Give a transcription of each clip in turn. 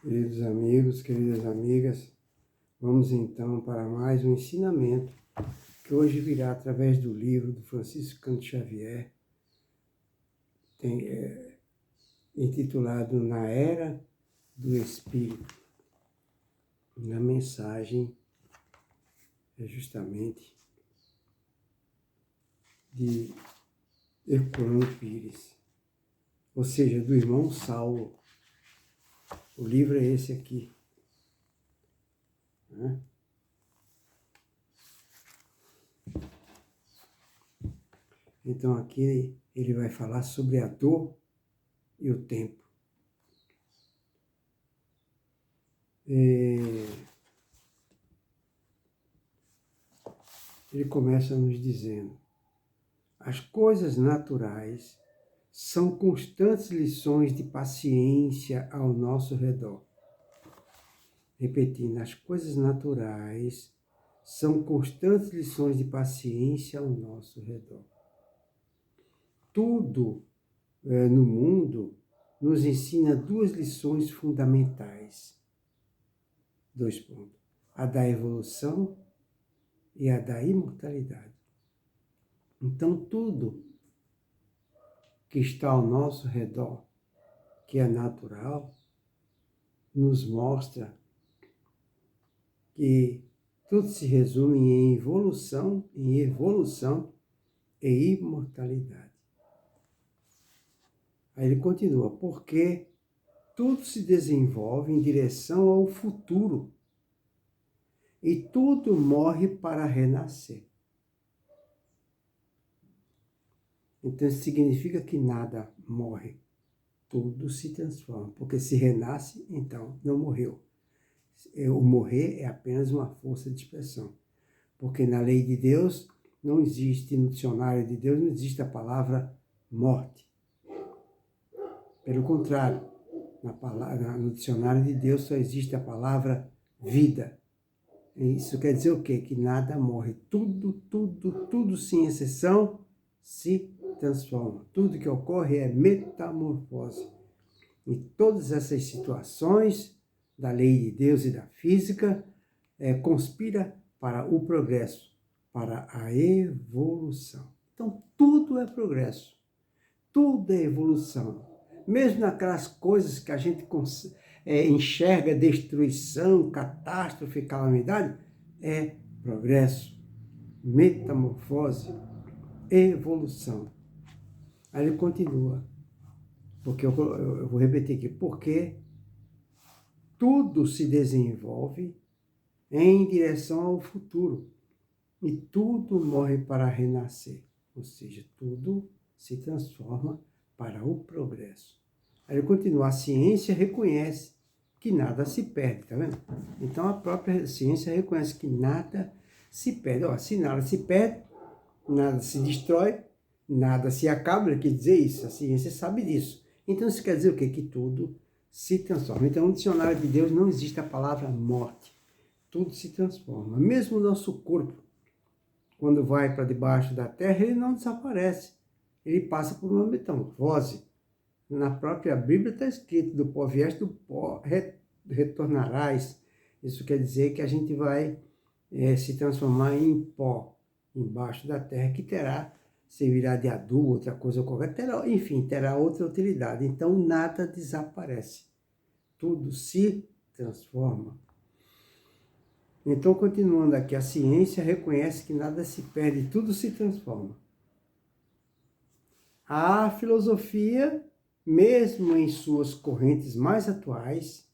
Queridos amigos, queridas amigas, vamos então para mais um ensinamento que hoje virá através do livro do Francisco Cândido Xavier, intitulado Na Era do Espírito. A mensagem é justamente de Herculano Pires, ou seja, do irmão Saulo. O livro é esse aqui. Então aqui ele vai falar sobre a dor e o tempo. Ele começa nos dizendo: as coisas naturais são constantes lições de paciência ao nosso redor. Repetindo, as coisas naturais são constantes lições de paciência ao nosso redor. Tudo no mundo nos ensina duas lições fundamentais. 2 pontos. A da evolução e a da imortalidade. Então, tudo que está ao nosso redor, que é natural, nos mostra que tudo se resume em evolução e imortalidade. Aí ele continua, porque tudo se desenvolve em direção ao futuro e tudo morre para renascer. Então isso significa que nada morre, tudo se transforma, porque se renasce, então não morreu. O morrer é apenas uma força de expressão, porque na lei de Deus não existe, no dicionário de Deus não existe a palavra morte. Pelo contrário, no dicionário de Deus só existe a palavra vida. Isso quer dizer o quê? Que nada morre. Tudo sem exceção se transforma. Tudo que ocorre é metamorfose. E todas essas situações da lei de Deus e da física conspira para o progresso, para a evolução. Então, tudo é progresso, tudo é evolução. Mesmo naquelas coisas que a gente enxerga destruição, catástrofe, calamidade, é progresso, metamorfose, evolução. Aí ele continua, porque eu vou repetir aqui, porque tudo se desenvolve em direção ao futuro e tudo morre para renascer, ou seja, tudo se transforma para o progresso. Aí ele continua, a ciência reconhece que nada se perde, tá vendo? Então a própria ciência reconhece que nada se perde. Se nada se perde, nada se destrói, nada se acaba, ele quer dizer isso, a ciência sabe disso. Então isso quer dizer o quê? Que tudo se transforma. Então no dicionário de Deus não existe a palavra morte, tudo se transforma. Mesmo o nosso corpo, quando vai para debaixo da terra, ele não desaparece, ele passa por uma metamorfose. Na própria Bíblia está escrito, do pó vieste, do pó retornarás. Isso quer dizer que a gente vai se transformar em pó, embaixo da terra, que servirá de adubo, outra coisa qualquer, terá outra utilidade. Então, nada desaparece. Tudo se transforma. Então, continuando aqui, a ciência reconhece que nada se perde, tudo se transforma. A filosofia, mesmo em suas correntes mais atuais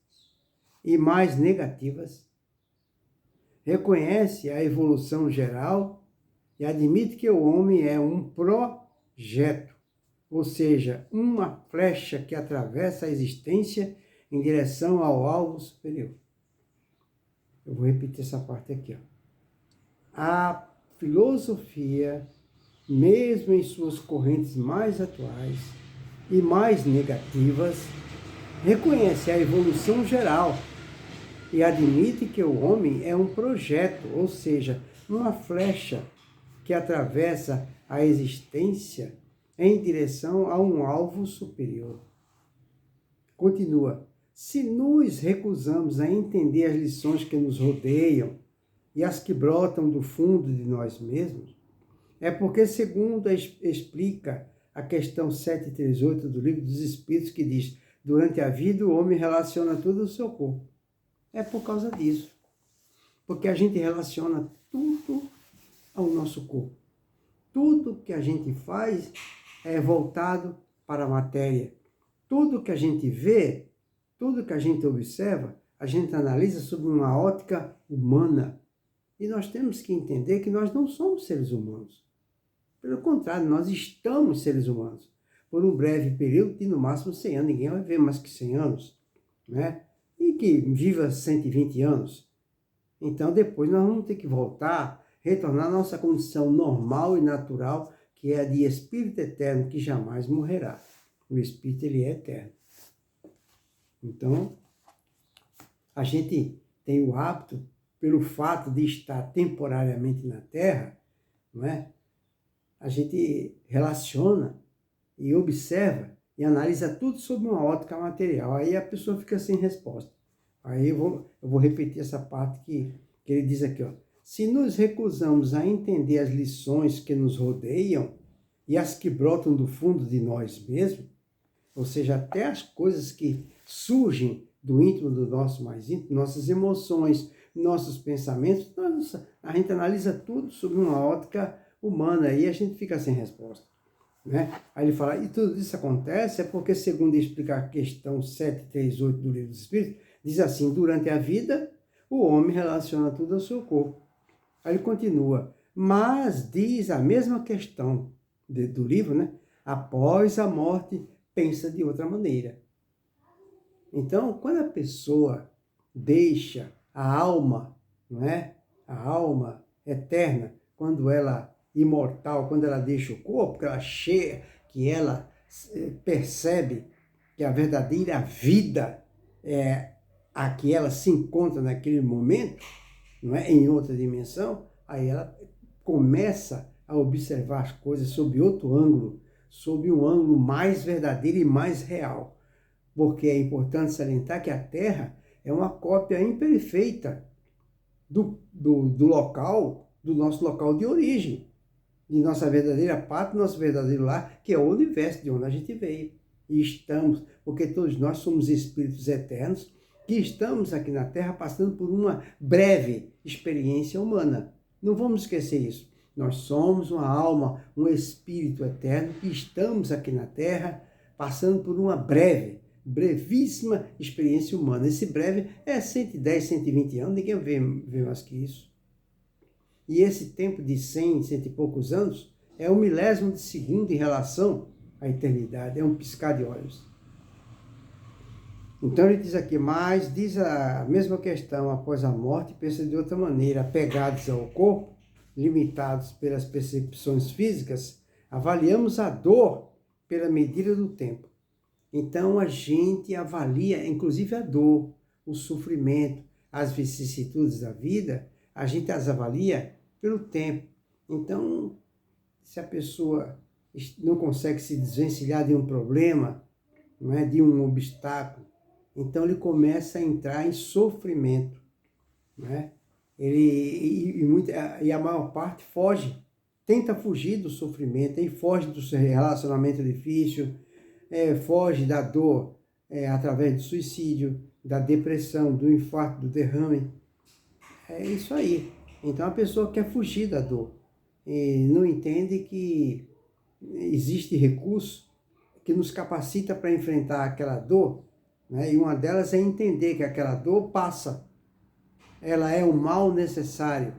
e mais negativas, reconhece a evolução geral e admite que o homem é um projeto, ou seja, uma flecha que atravessa a existência em direção ao alvo superior. Eu vou repetir essa parte aqui. A filosofia, mesmo em suas correntes mais atuais e mais negativas, reconhece a evolução geral e admite que o homem é um projeto, ou seja, uma flecha que atravessa a existência em direção a um alvo superior. Continua. Se nos recusamos a entender as lições que nos rodeiam e as que brotam do fundo de nós mesmos, é porque, segundo explica a questão 738 do Livro dos Espíritos, que diz: durante a vida o homem relaciona tudo ao seu corpo. É por causa disso. Porque a gente relaciona tudo ao nosso corpo. Tudo que a gente faz é voltado para a matéria. Tudo que a gente vê, tudo que a gente observa, a gente analisa sob uma ótica humana. E nós temos que entender que nós não somos seres humanos. Pelo contrário, nós estamos seres humanos. Por um breve período de no máximo 100 anos. Ninguém vai viver mais que 100 anos, né? E que viva 120 anos. Então depois nós vamos ter que voltar, retornar à nossa condição normal e natural, que é a de espírito eterno, que jamais morrerá. O espírito, ele é eterno. Então, a gente tem o hábito, pelo fato de estar temporariamente na Terra, não é? A gente relaciona e observa e analisa tudo sob uma ótica material. Aí a pessoa fica sem resposta. Aí eu vou repetir essa parte que ele diz aqui, ó. Se nos recusamos a entender as lições que nos rodeiam e as que brotam do fundo de nós mesmos, ou seja, até as coisas que surgem do íntimo do nosso mais íntimo, nossas emoções, nossos pensamentos, a gente analisa tudo sob uma ótica humana e a gente fica sem resposta, né? Aí ele fala, e tudo isso acontece é porque, segundo explica a questão 738 do Livro dos Espíritos, diz assim: durante a vida, o homem relaciona tudo ao seu corpo. Aí ele continua, mas diz a mesma questão do livro, né? Após a morte, pensa de outra maneira. Então, quando a pessoa deixa a alma, não é? A alma eterna, quando ela imortal, quando ela deixa o corpo, que ela percebe que a verdadeira vida é a que ela se encontra naquele momento, não é? Em outra dimensão, aí ela começa a observar as coisas sob outro ângulo, sob um ângulo mais verdadeiro e mais real. Porque é importante salientar que a Terra é uma cópia imperfeita do local, do nosso local de origem, de nossa verdadeira pátria, nosso verdadeiro lar, que é o universo de onde a gente veio. E estamos, porque todos nós somos espíritos eternos, que estamos aqui na Terra passando por uma breve experiência humana. Não vamos esquecer isso. Nós somos uma alma, um espírito eterno, que estamos aqui na Terra passando por uma brevíssima experiência humana. Esse breve é 110, 120 anos, ninguém vê mais que isso. E esse tempo de 100, cento e poucos anos é um milésimo de segundo em relação à eternidade, é um piscar de olhos. Então ele diz aqui, mas diz a mesma questão, após a morte, pensa de outra maneira, apegados ao corpo, limitados pelas percepções físicas, avaliamos a dor pela medida do tempo. Então a gente avalia, inclusive a dor, o sofrimento, as vicissitudes da vida, a gente as avalia pelo tempo. Então, se a pessoa não consegue se desvencilhar de um problema, não é, de um obstáculo, então ele começa a entrar em sofrimento, né? E a maior parte foge, tenta fugir do sofrimento, e foge do seu relacionamento difícil, foge da dor através do suicídio, da depressão, do infarto, do derrame. É isso aí. Então a pessoa quer fugir da dor e não entende que existe recurso que nos capacita para enfrentar aquela dor, né? E uma delas é entender que aquela dor passa. Ela é um mal necessário,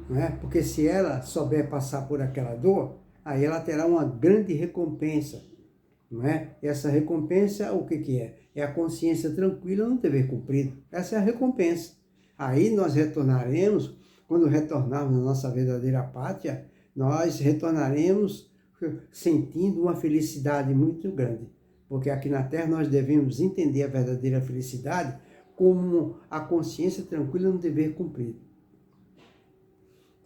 né? Porque se ela souber passar por aquela dor, aí ela terá uma grande recompensa, não é? E essa recompensa, o que é? É a consciência tranquila no dever cumprido. Essa é a recompensa. Aí nós retornaremos, quando retornarmos à nossa verdadeira pátria, nós retornaremos sentindo uma felicidade muito grande. Porque aqui na Terra nós devemos entender a verdadeira felicidade como a consciência tranquila no dever cumprido.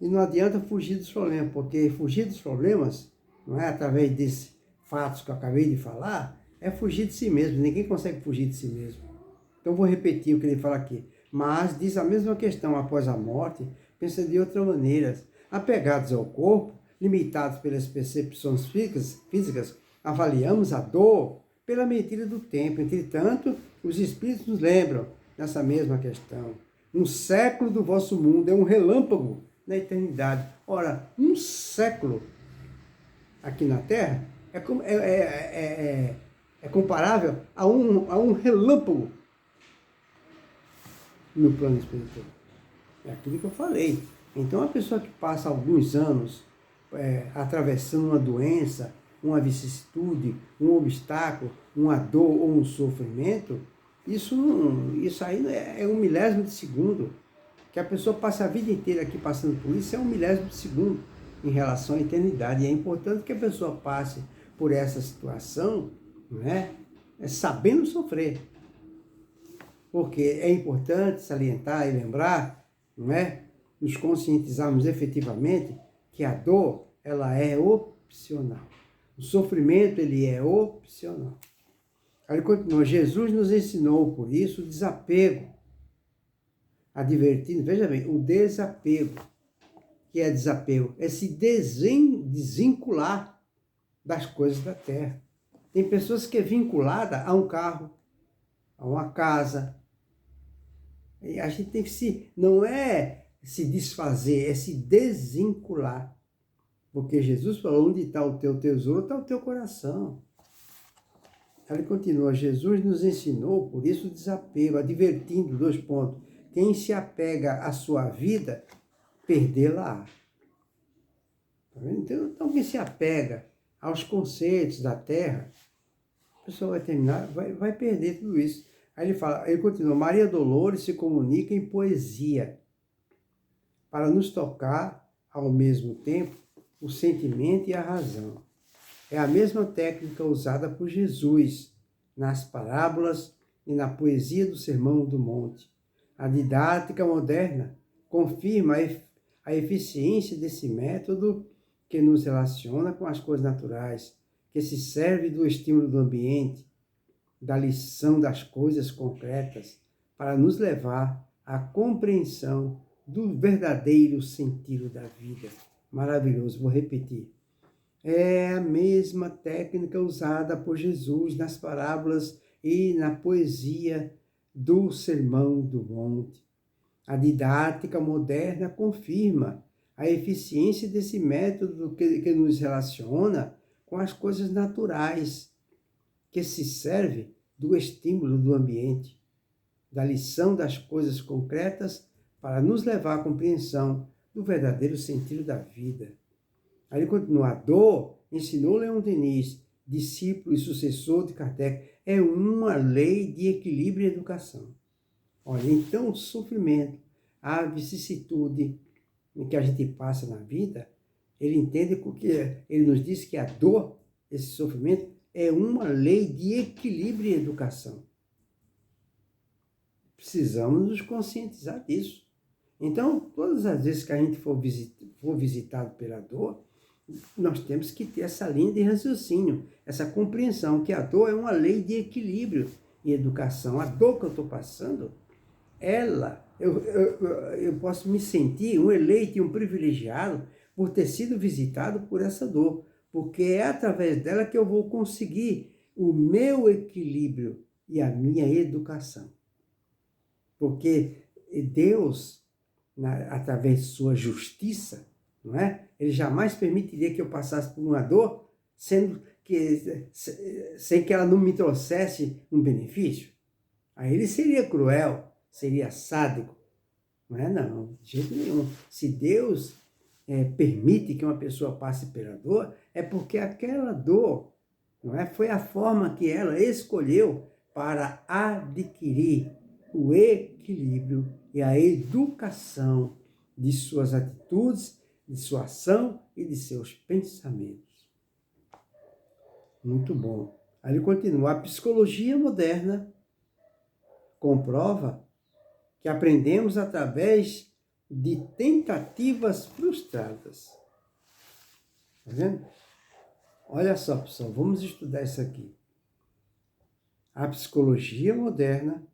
E não adianta fugir dos problemas, porque fugir dos problemas, não é, através desses fatos que eu acabei de falar, é fugir de si mesmo. Ninguém consegue fugir de si mesmo. Então vou repetir o que ele fala aqui. Mas diz a mesma questão após a morte, pensa de outra maneira. Apegados ao corpo, limitados pelas percepções físicas, avaliamos a dor pela medida do tempo. Entretanto, os espíritos nos lembram nessa mesma questão. Um século do vosso mundo é um relâmpago na eternidade. Ora, um século aqui na Terra é comparável a um relâmpago no plano espiritual. É aquilo que eu falei. Então, a pessoa que passa alguns anos atravessando uma doença, uma vicissitude, um obstáculo, uma dor ou um sofrimento, isso aí é um milésimo de segundo. Que a pessoa passa a vida inteira aqui passando por isso é um milésimo de segundo em relação à eternidade. E é importante que a pessoa passe por essa situação, né, sabendo sofrer. Porque é importante salientar e lembrar, não é, nos conscientizarmos efetivamente que a dor, ela é opcional. O sofrimento, ele é opcional. Aí continua, Jesus nos ensinou, por isso, o desapego, advertindo, veja bem, o desapego, que é desapego, é se desvincular das coisas da terra. Tem pessoas que é vinculada a um carro, a uma casa. E a gente tem que não é se desfazer, é se desvincular. Porque Jesus falou, onde está o teu tesouro, está o teu coração. Ele continua, Jesus nos ensinou, por isso, o desapego, advertindo, 2 pontos, quem se apega à sua vida, perdê-la. Tá vendo? Então, quem se apega aos conceitos da terra, a pessoa vai perder tudo isso. Aí ele continua, Maria Dolores se comunica em poesia, para nos tocar, ao mesmo tempo, o sentimento e a razão. É a mesma técnica usada por Jesus nas parábolas e na poesia do Sermão do Monte. A didática moderna confirma a eficiência desse método que nos relaciona com as coisas naturais, que se serve do estímulo do ambiente, da lição das coisas concretas, para nos levar à compreensão do verdadeiro sentido da vida. Maravilhoso, vou repetir. É a mesma técnica usada por Jesus nas parábolas e na poesia do Sermão do Monte. A didática moderna confirma a eficiência desse método que nos relaciona com as coisas naturais, que se serve do estímulo do ambiente, da lição das coisas concretas para nos levar à compreensão do verdadeiro sentido da vida. Aí ele continua, a dor, ensinou Leon Denis, discípulo e sucessor de Kardec, é uma lei de equilíbrio e educação. Olha, então o sofrimento, a vicissitude que a gente passa na vida, ele entende porque ele nos diz que a dor, esse sofrimento, é uma lei de equilíbrio e educação. Precisamos nos conscientizar disso. Então, todas as vezes que a gente for visitado pela dor, nós temos que ter essa linha de raciocínio, essa compreensão que a dor é uma lei de equilíbrio e educação. A dor que eu estou passando, eu posso me sentir um eleito e um privilegiado por ter sido visitado por essa dor, porque é através dela que eu vou conseguir o meu equilíbrio e a minha educação. Porque Deus, através de sua justiça, não é? Ele jamais permitiria que eu passasse por uma dor sem que ela não me trouxesse um benefício. Aí ele seria cruel, seria sádico. Não é não, de jeito nenhum. Se Deus permite que uma pessoa passe pela dor, é porque aquela dor, não é, foi a forma que ela escolheu para adquirir o equilíbrio e a educação de suas atitudes, de sua ação e de seus pensamentos. Muito bom. Aí ele continua. A psicologia moderna comprova que aprendemos através de tentativas frustradas. Tá vendo? Olha só, pessoal, vamos estudar isso aqui. A psicologia moderna,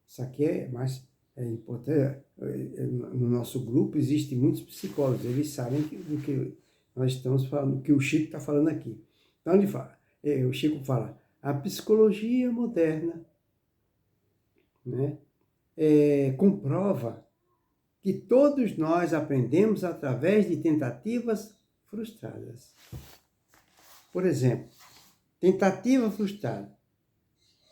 isso aqui é mais importante, no nosso grupo existem muitos psicólogos, eles sabem do que nós estamos falando, do que o Chico está falando aqui. Então ele fala, o Chico fala, a psicologia moderna, né, comprova que todos nós aprendemos através de tentativas frustradas. Por exemplo, tentativa frustrada.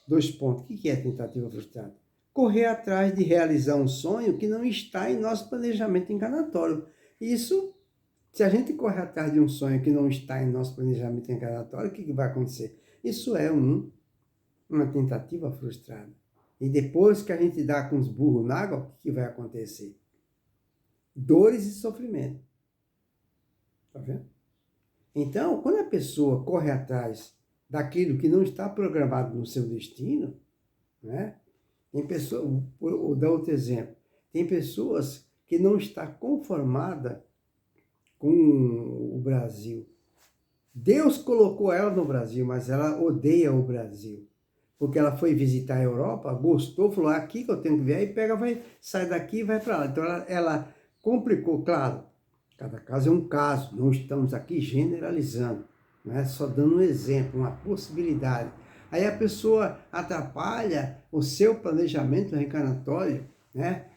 2 pontos. O que é tentativa frustrada? Correr atrás de realizar um sonho que não está em nosso planejamento encarnatório. Isso, se a gente correr atrás de um sonho que não está em nosso planejamento encarnatório, o que vai acontecer? Isso é uma tentativa frustrada. E depois que a gente dá com os burros na água, o que vai acontecer? Dores e sofrimento. Tá vendo? Então, quando a pessoa corre atrás daquilo que não está programado no seu destino, né? Tem pessoas, vou dar outro exemplo, tem pessoas que não estão conformadas com o Brasil. Deus colocou ela no Brasil, mas ela odeia o Brasil. Porque ela foi visitar a Europa, gostou, falou, aqui que eu tenho que ver, aí pega, sai daqui e vai para lá. Então ela complicou, claro, cada caso é um caso, não estamos aqui generalizando, né? Só dando um exemplo, uma possibilidade. Aí a pessoa atrapalha o seu planejamento reencarnatório, né?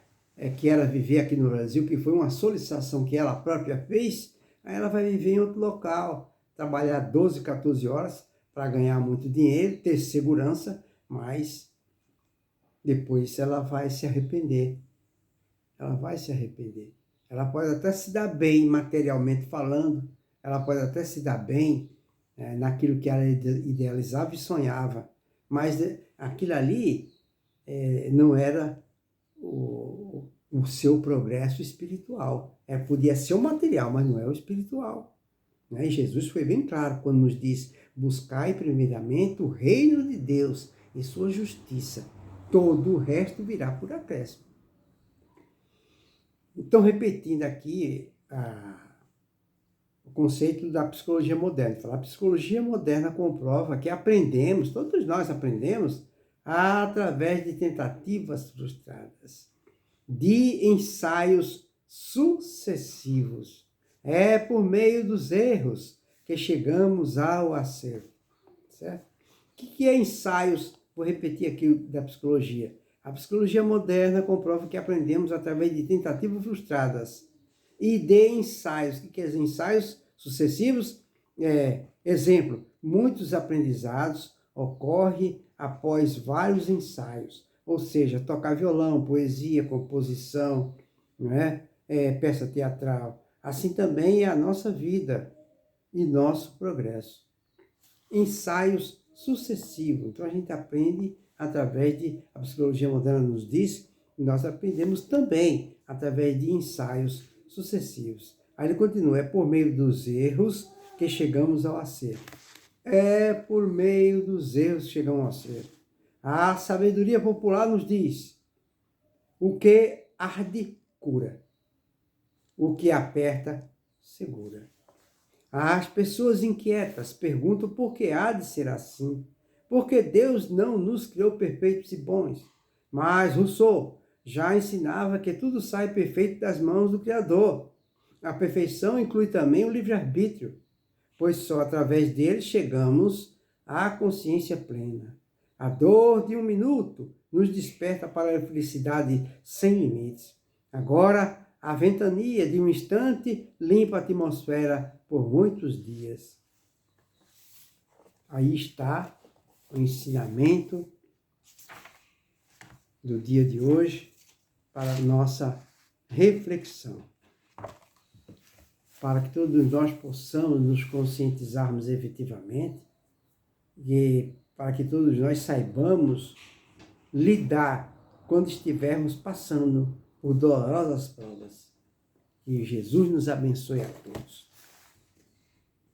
Que era viver aqui no Brasil, que foi uma solicitação que ela própria fez, aí ela vai viver em outro local, trabalhar 12, 14 horas para ganhar muito dinheiro, ter segurança, mas depois ela vai se arrepender. Ela vai se arrepender. Ela pode até se dar bem materialmente falando, ela pode até se dar bem naquilo que ela idealizava e sonhava, mas aquilo ali não era o seu progresso espiritual. Podia ser o material, mas não é o espiritual. Né? E Jesus foi bem claro quando nos diz, buscai primeiramente o reino de Deus e sua justiça. Todo o resto virá por acréscimo. Então, repetindo aqui o conceito da psicologia moderna. A psicologia moderna comprova que aprendemos, todos nós aprendemos, através de tentativas frustradas, de ensaios sucessivos. É por meio dos erros que chegamos ao acerto. Certo? O que é ensaios? Vou repetir aqui da psicologia. A psicologia moderna comprova que aprendemos através de tentativas frustradas e de ensaios. O que é ensaios sucessivos? Exemplo, muitos aprendizados ocorrem após vários ensaios, ou seja, tocar violão, poesia, composição, não é? Peça teatral. Assim também é a nossa vida e nosso progresso. Ensaios sucessivos. Então a gente aprende através de, a psicologia moderna nos diz, que nós aprendemos também através de ensaios sucessivos. Aí ele continua, é por meio dos erros que chegamos ao acerto. É por meio dos erros que chegamos ao acerto. A sabedoria popular nos diz, o que arde, cura. O que aperta, segura. As pessoas inquietas perguntam por que há de ser assim. Porque Deus não nos criou perfeitos e bons. Mas Rousseau já ensinava que tudo sai perfeito das mãos do Criador. A perfeição inclui também o livre-arbítrio, pois só através dele chegamos à consciência plena. A dor de um minuto nos desperta para a felicidade sem limites. Agora, a ventania de um instante limpa a atmosfera por muitos dias. Aí está o ensinamento do dia de hoje para a nossa reflexão. Para que todos nós possamos nos conscientizarmos efetivamente e para que todos nós saibamos lidar quando estivermos passando por dolorosas provas. Que Jesus nos abençoe a todos.